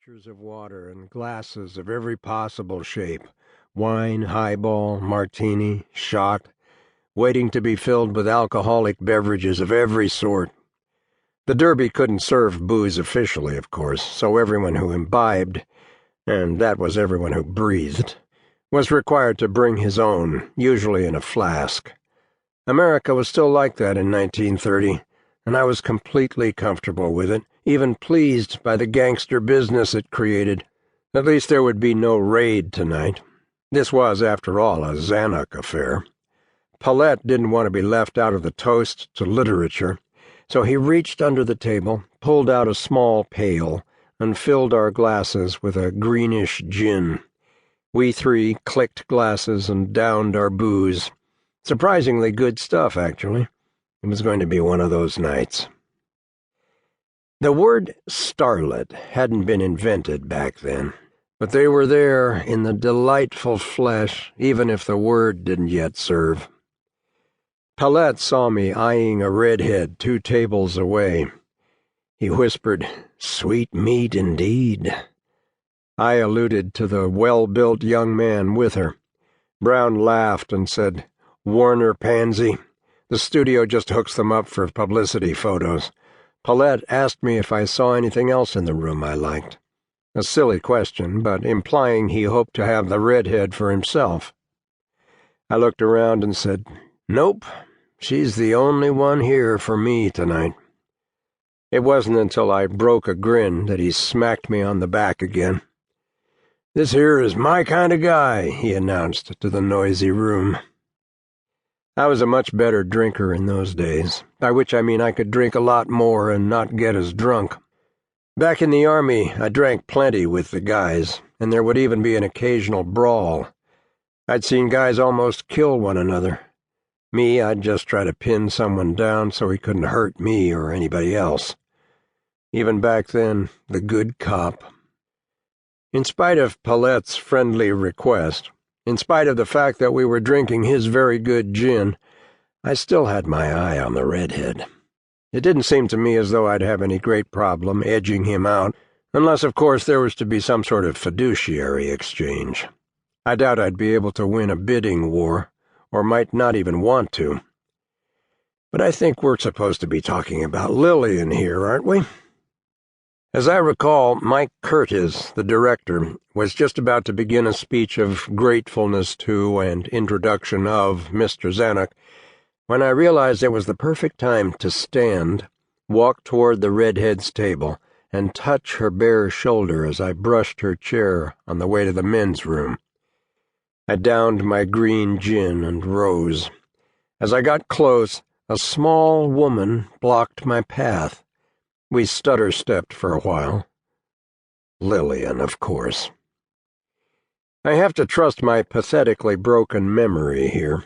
pitchers of water and glasses of every possible shape, wine, highball, martini, shot, waiting to be filled with alcoholic beverages of every sort. The Derby couldn't serve booze officially, of course, so everyone who imbibed, and that was everyone who breathed, was required to bring his own, usually in a flask. America was still like that in 1930, and I was completely comfortable with it, even pleased by the gangster business it created. At least there would be no raid tonight. This was, after all, a Zanuck affair. Paulette didn't want to be left out of the toast to literature, so he reached under the table, pulled out a small pail, and filled our glasses with a greenish gin. We three clicked glasses and downed our booze. Surprisingly good stuff, actually. It was going to be one of those nights. The word starlet hadn't been invented back then, but they were there in the delightful flesh, even if the word didn't yet serve. Paulette saw me eyeing a redhead 2 tables away. He whispered, "Sweet meat indeed." I alluded to the well-built young man with her. Brown laughed and said, "Warner pansy. The studio just hooks them up for publicity photos." Paulette asked me if I saw anything else in the room I liked. A silly question, but implying he hoped to have the redhead for himself. I looked around and said, "Nope, she's the only one here for me tonight." It wasn't until I broke a grin that he smacked me on the back again. "This here is my kind of guy," he announced to the noisy room. I was a much better drinker in those days, by which I mean I could drink a lot more and not get as drunk. Back in the Army, I drank plenty with the guys, and there would even be an occasional brawl. I'd seen guys almost kill one another. Me, I'd just try to pin someone down so he couldn't hurt me or anybody else. Even back then, the good cop. In spite of Paulette's friendly request, in spite of the fact that we were drinking his very good gin, I still had my eye on the redhead. It didn't seem to me as though I'd have any great problem edging him out, unless, of course, there was to be some sort of fiduciary exchange. I doubt I'd be able to win a bidding war, or might not even want to. But I think we're supposed to be talking about Lillian here, aren't we? As I recall, Mike Curtis, the director, was just about to begin a speech of gratefulness to and introduction of Mr. Zanuck, when I realized it was the perfect time to stand, walk toward the redhead's table, and touch her bare shoulder as I brushed her chair on the way to the men's room. I downed my green gin and rose. As I got close, a small woman blocked my path. We stutter-stepped for a while. Lillian, of course. I have to trust my pathetically broken memory here.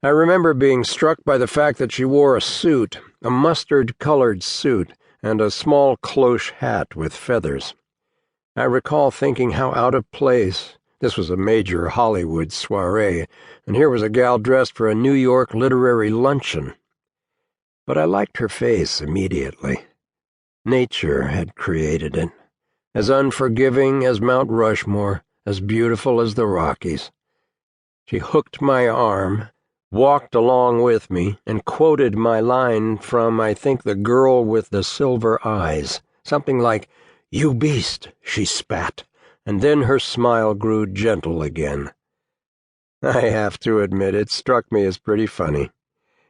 I remember being struck by the fact that she wore a suit, a mustard-colored suit, and a small cloche hat with feathers. I recall thinking how out of place. This was a major Hollywood soiree, and here was a gal dressed for a New York literary luncheon. But I liked her face immediately. Nature had created it, as unforgiving as Mount Rushmore, as beautiful as the Rockies. She hooked my arm, walked along with me, and quoted my line from, I think, The Girl with the Silver Eyes, something like, "You beast," she spat, and then her smile grew gentle again. I have to admit it struck me as pretty funny.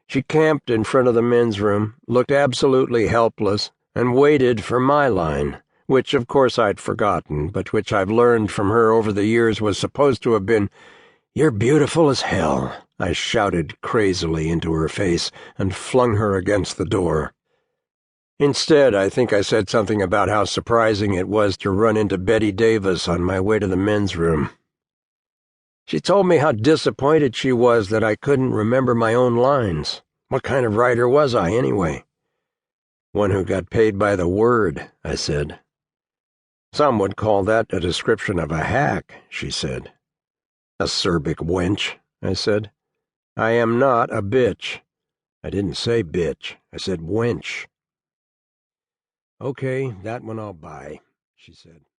She camped in front of the men's room, looked absolutely helpless, and waited for my line, which of course I'd forgotten, but which I've learned from her over the years was supposed to have been, "You're beautiful as hell," I shouted crazily into her face and flung her against the door. Instead, I think I said something about how surprising it was to run into Betty Davis on my way to the men's room. She told me how disappointed she was that I couldn't remember my own lines. What kind of writer was I, anyway? "One who got paid by the word," I said. "Some would call that a description of a hack," she said. "Acerbic wench," I said. "I am not a bitch." I didn't say bitch. I said wench. "Okay, that one I'll buy," she said.